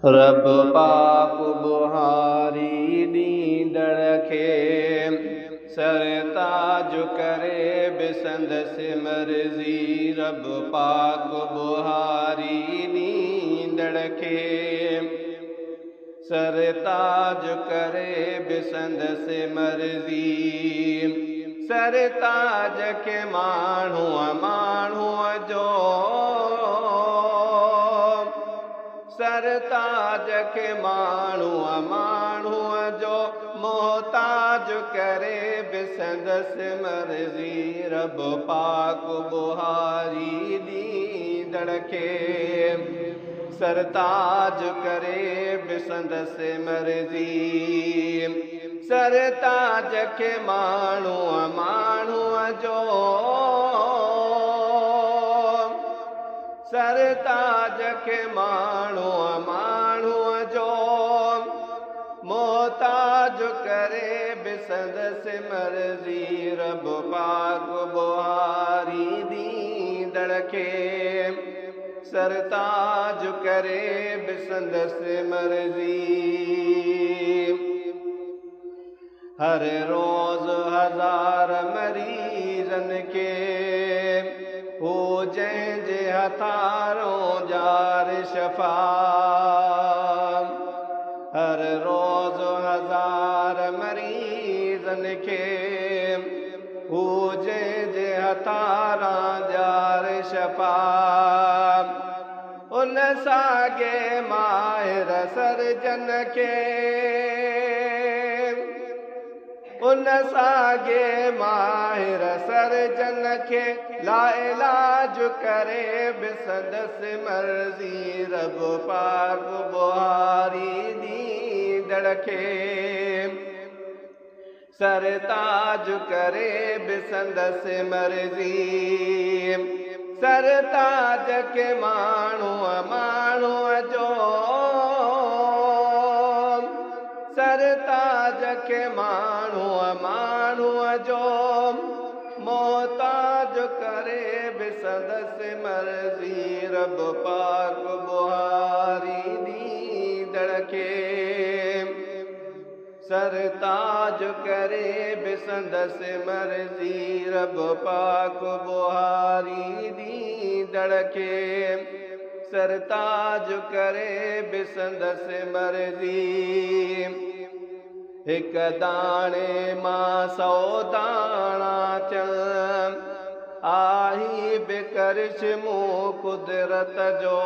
रब पाक बुहारी नींदड़ खे सरताज करे बिसंदसि मर्ज़ी। रब पाक बुहारी नींदड़ खे सरताज करे बिसंदसि मर्ज़ी। सरताज के माण्हूअ जो सरताज के माण्हूअ जो मोहताज करे बिसंदसि मर्ज़ी। रब पाक बुहारी नींदड़ खे सरताज करे बिसंदसि मर्ज़ी। सरताज के माण्हूअ जो सरताज के माण्हूअ जो मोहताज करे बिसंदसि मर्ज़ी। रब पाक बुहारी नींदड़ खे सरताज करे बिसंदसि मर्ज़ी। हर रोज़ हज़ार मरीज़न के हो जंहिंजे हथारों जार शफ़ा। हर रोज़ हज़ार मरीज़न के हो जंहिंजे हथारां जार शफ़ा। उन साॻे माहिर सर्जन के उन साॻे माहिर सर्जन खे लाइलाज करे बिसंदसि मर्ज़ी। रब पाक बुहारी नींदड़ खे सरताज करे बिसंदसि मर्ज़ी। सरताज के माण्हूअ जो सरताज के माण्हूअ जो मोहताज करे बिसंदसि मर्ज़ी। रब पाक बुहारी नींदड़ खे सरताज करे बिसंदसि मर्ज़ी। रब पाक बुहारी नींदड़ खे सरताज करे बिसंदसि मर्ज़ी। हिक दाणे मां 100 दाणा थियनि आही बि करिश्मो कुदरत जो।